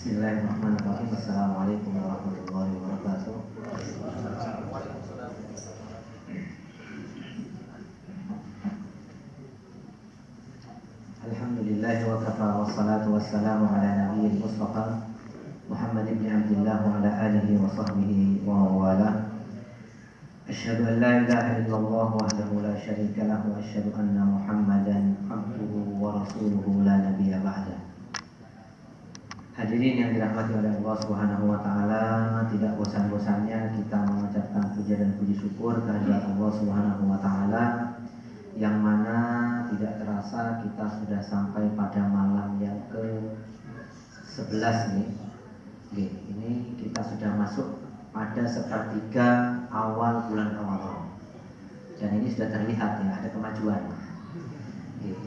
Bismillahirrahmanirrahim. Assalamualaikum warahmatullahi wabarakatuh. Alhamdulillah wa kafa wa salatu wassalamu ala nabiyil mustafa Muhammad ibn Abdullah wa ala alihi wa sahbihi wa wala. Asyhadu an la ilaha illallah wahdahu la syarika lahu wa asyhadu anna Muhammadan abduhu wa rasuluhu la nabiyya ba'da. Hadirin yang dirahmati oleh Allah Subhanahu wa taala, tidak bosan-bosannya kita mengucapkan puja dan puji syukur kehadirat Allah Subhanahu wa taala yang mana tidak terasa kita sudah sampai pada malam yang ke-11 nih. Ini kita sudah masuk pada sepertiga awal bulan Ramadan. Dan ini sudah terlihat ya, ada kemajuan.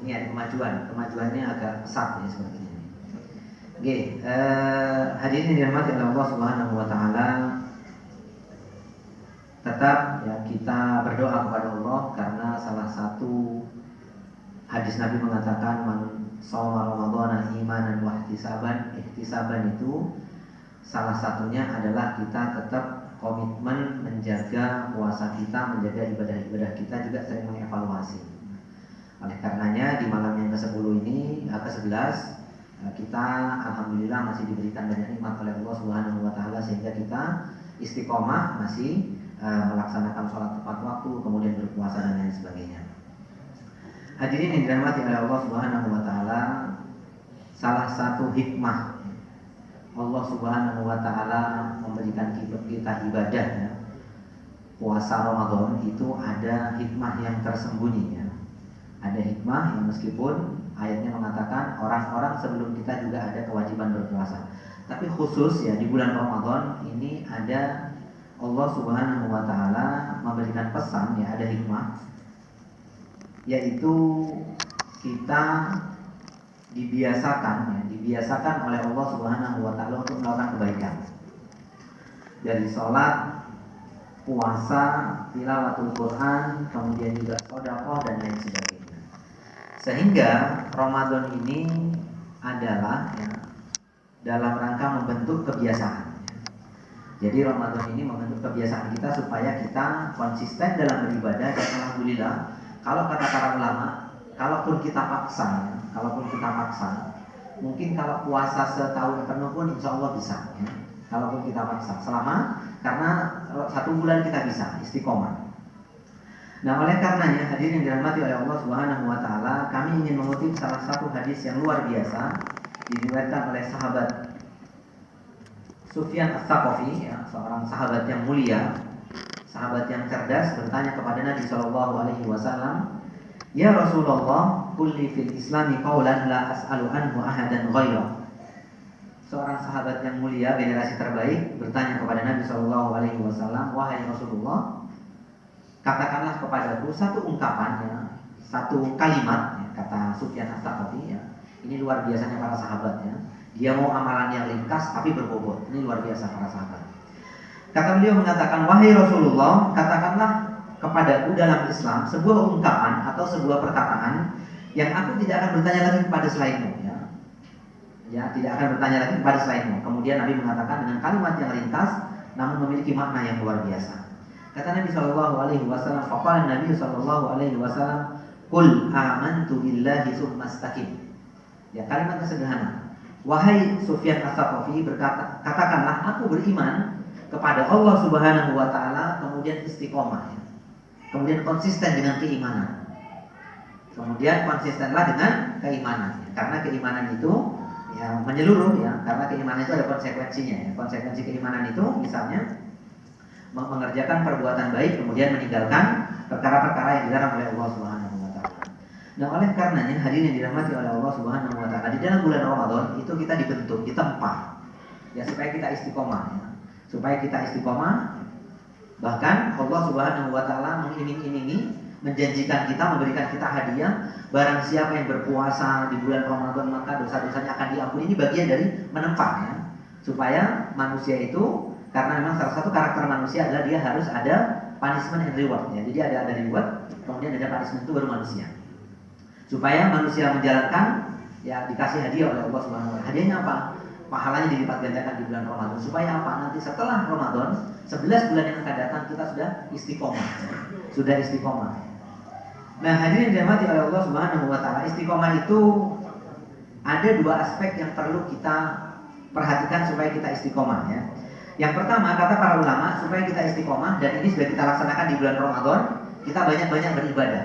Ini ada kemajuannya agak pesat ya seperti ini. Hadirin yang dirahmati oleh Allah Subhanahu wa taala, tetap ya kita berdoa kepada Allah karena salah satu hadis Nabi mengatakan man shoma ramadhana imanan wa ihtisaban itu salah satunya adalah kita tetap komitmen menjaga puasa kita, menjaga ibadah-ibadah kita, juga sering mengevaluasi. Oleh karenanya di malam yang ke-10 ini, ke-11 kita alhamdulillah masih diberikan banyak nikmat oleh Allah Subhanahu wa taala sehingga kita istiqomah masih melaksanakan sholat tepat waktu, kemudian berpuasa dan lain sebagainya. Hadirin yang dirahmati oleh Allah Subhanahu wa taala, salah satu hikmah Allah Subhanahu wa taala memberikan kita ibadah ya, puasa Ramadan itu ada hikmah yang tersembunyi ya. Ada hikmah yang meskipun ayatnya mengatakan orang-orang sebelum kita juga ada kewajiban berpuasa, tapi khusus ya di bulan Ramadan ini ada Allah Subhanahu wa taala memberikan pesan ya, ada hikmah, yaitu kita dibiasakan oleh Allah Subhanahu wa taala untuk melakukan kebaikan. Dari sholat, puasa, tilawatul Quran, kemudian juga sedekah dan lain sebagainya. Sehingga Ramadan ini adalah ya, dalam rangka membentuk kebiasaan. Jadi Ramadan ini membentuk kebiasaan kita supaya kita konsisten dalam beribadah. Dan alhamdulillah, kalau kata para ulama, kalaupun kita paksa, mungkin kalau puasa setahun penuh pun insya Allah bisa ya. Kalaupun kita paksa, karena 1 bulan kita bisa istiqomah. Nah, oleh karenanya hadirin yang dirahmati oleh Allah Subhanahu wa taala, kami ingin mengutip salah satu hadis yang luar biasa diriwayatkan oleh sahabat Sufyan Ats-Tsaqafi ya, seorang sahabat yang mulia, sahabat yang cerdas, bertanya kepada Nabi sallallahu alaihi wasallam, "Ya Rasulullah, qul li fil Islami qaulan la as'alu anhu ahadan ghairah." Seorang sahabat yang mulia, generasi terbaik, bertanya kepada Nabi sallallahu alaihi wasallam, "Wahai Rasulullah, katakanlah kepadaku satu ungkapan ya, satu kalimat ya," kata Sufyan Ats-Tsaqafi ya. Ini luar biasanya para sahabat ya. Dia mau amalan yang ringkas tapi berbobot. Ini luar biasa para sahabat. Kata beliau mengatakan, "Wahai Rasulullah, katakanlah kepadaku dalam Islam sebuah ungkapan atau sebuah perkataan yang aku tidak akan bertanya lagi kepada selainmu ya. Ya, tidak akan bertanya lagi kepada selainmu." Kemudian Nabi mengatakan dengan kalimat yang ringkas namun memiliki makna yang luar biasa. Kata Nabi sallallahu alaihi wasallam, faqala Nabi sallallahu alaihi wasallam, "Qul amantu billahi tsumma istaqim." Ya, kalimatnya sederhana. Wahai Sufyan Ats-Tsaqafi, katakanlah aku beriman kepada Allah Subhanahu wa taala, kemudian istiqomah ya. Kemudian konsisten dengan keimanan. Kemudian konsistenlah dengan keimanan ya. Karena keimanan itu ya menyeluruh ya, karena keimanan itu ada konsekuensinya ya. Konsekuensi keimanan itu misalnya mengerjakan perbuatan baik kemudian meninggalkan perkara-perkara yang dilarang oleh Allah Subhanahu wa taala. Nah, oleh karenanya hadirin yang dirahmati oleh Allah Subhanahu wa taala, di dalam bulan Ramadan itu kita dibentuk, ditempa ya supaya kita istiqomah ya. Supaya kita istiqomah, bahkan Allah Subhanahu wa taala mengiming-imingi, menjanjikan kita, memberikan kita hadiah, barang siapa yang berpuasa di bulan Ramadan maka dosa-dosanya akan diampuni. Ini bagian dari menempa ya, supaya manusia itu, karena memang salah satu karakter manusia adalah dia harus ada punishment and reward ya. Jadi ada reward, kemudian ada punishment, itu baru manusia. Supaya manusia menjalankan ya dikasih hadiah oleh Allah Subhanahu wa taala. Hadiahnya apa? pahalanya dilipat gandakan di bulan Ramadan. Supaya apa? Nanti setelah Ramadan 11 bulan yang akan datang kita sudah istiqomah. Sudah istiqomah. Nah, hadirin dirahmati oleh Allah Subhanahu wa taala, istiqomah itu ada dua aspek yang perlu kita perhatikan supaya kita istiqomah ya. Yang pertama, kata para ulama, supaya kita istiqomah, dan ini sudah kita laksanakan di bulan Ramadan, kita banyak-banyak beribadah.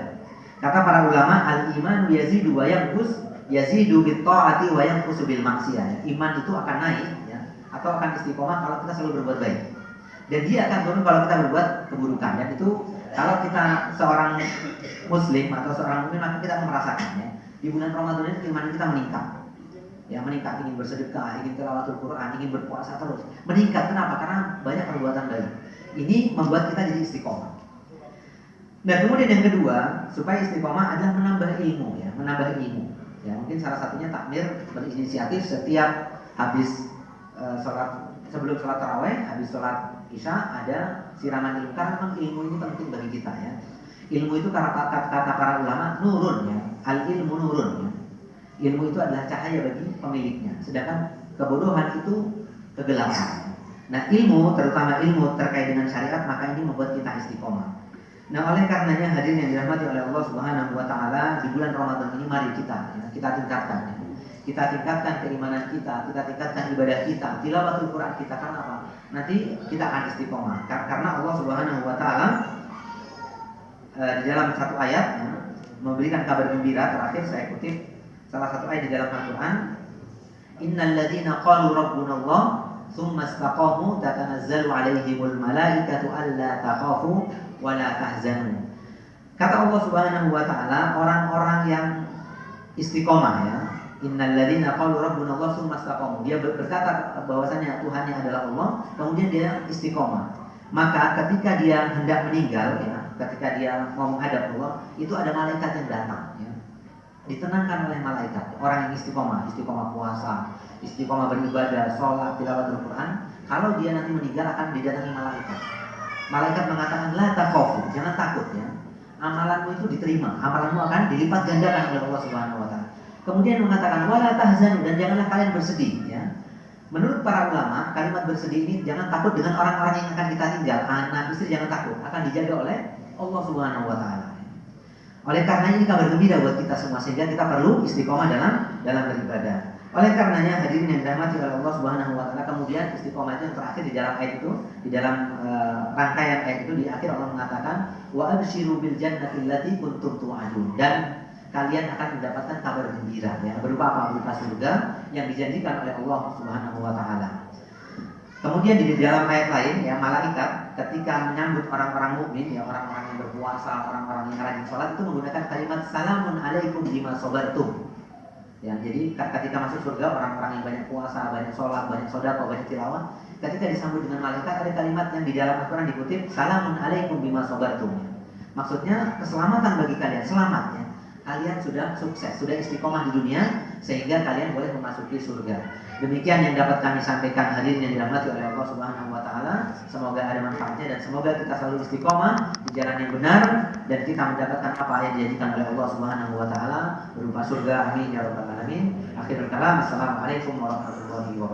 Kata para ulama, al-iman yazidu wa yanqus, yazidu bit ta'ati wa yanqus bil maksiyah. Iman itu akan naik ya, atau akan istiqomah kalau kita selalu berbuat baik. Dan dia akan turun kalau kita berbuat keburukan. Dan itu kalau kita seorang muslim atau seorang mukmin, maka kita akan merasakannya. Di bulan Ramadan ini iman kita meningkat. Ya, meningkat, ingin bersedekah, ingin tilawatul Quran, ingin berpuasa terus. Meningkat, kenapa? Karena banyak perbuatan baik. Ini membuat kita jadi istiqomah. Dan kemudian yang kedua, supaya istiqomah adalah menambah ilmu ya, menambah ilmu. Ya, mungkin salah satunya takmir berinisiatif setiap habis sebelum sholat tarawih, habis sholat isya ada siraman ilmu. Karena memang ilmu ini penting bagi kita ya. Ilmu itu kata para ulama nurun ya, al ilmu nurun ya. Ilmu itu adalah cahaya bagi pemiliknya, sedangkan kebodohan itu kegelapan. Nah, ilmu, terutama ilmu terkait dengan syariat, maka ini membuat kita istiqomah. Nah, oleh karenanya hadirin yang dirahmati oleh Allah Subhanahu wa taala, di bulan Ramadan ini mari kita tingkatkan. Kita tingkatkan keimanan kita tingkatkan ibadah kita, tilawatul Quran kita. Karena apa? Nanti kita akan istiqomah. Karena Allah Subhanahu wa taala di dalam satu ayat ya, memberikan kabar gembira. Terakhir saya kutip salah satu ayat di dalam Al-Quran, innal ladzina qalu rabbunallah tsumma istaqamu tatanazzalu alaihimul malaikatu alla takhafu wa la tahzanu. Kata Allah Subhanahu wa taala, orang-orang yang istiqomah ya, innal ladzina qalu rabbunallah tsumma istaqamu, dia berkata bahwasanya Tuhannya adalah Allah, kemudian dia istiqomah. Maka ketika dia hendak meninggal ya, ketika dia mau menghadap Allah, itu ada malaikat yang datang ya, ditenangkan oleh malaikat. Orang yang istiqomah puasa, istiqomah beribadah, sholat, tilawatul Quran, kalau dia nanti meninggal akan didatangi malaikat. Malaikat mengatakan la takhafu, jangan takut ya. Amalanmu itu diterima, amalanmu akan dilipat gandakan oleh Allah Subhanahu wa taala. Kemudian mengatakan wala tahzanu, dan janganlah kalian bersedih ya. Menurut para ulama, kalimat bersedih ini jangan takut dengan orang-orang yang akan kita tinggal, anak, istri, jangan takut, akan dijaga oleh Allah Subhanahu wa taala. Oleh karena ini kabar gembira buat kita semua, sehingga kita perlu istiqomah dalam beribadah. Oleh karenanya hadirin yang dirahmati oleh Allah Subhanahu wa taala, kemudian istiqomah itu yang terakhir di dalam ayat itu, di dalam rangkaian ayat itu, di akhir Allah mengatakan wa absyiru bil jannati allati kuntum tu'adun, dan kalian akan mendapatkan kabar gembira ya, berupa apa? Berupa surga yang dijanjikan oleh Allah Subhanahu wa taala. Kemudian di dalam ayat lain ya, malaikat ketika menyambut orang-orang mukmin ya, orang-orang yang berpuasa, orang-orang yang rajin sholat, itu menggunakan kalimat salamun alaikum bima sabartum. Ya, jadi ketika masuk surga orang-orang yang banyak puasa, banyak sholat, banyak sedekah, banyak tilawah, ketika disambut dengan malaikat ada kalimat yang di dalam Al-Quran dikutip salamun alaikum bima sabartum. Maksudnya keselamatan bagi kalian, selamat ya. Kalian sudah sukses, sudah istiqomah di dunia, sehingga kalian boleh memasuki surga. Demikian yang dapat kami sampaikan, hadirin yang dirahmati oleh Allah Subhanahu wa taala. Semoga ada manfaatnya dan semoga kita selalu istiqomah di jalan yang benar dan kita mendapatkan apa yang dijanjikan oleh Allah Subhanahu wa taala berupa surga. Amin ya rabbal alamin. Akhirul kalam. Assalamualaikum warahmatullahi wabarakatuh.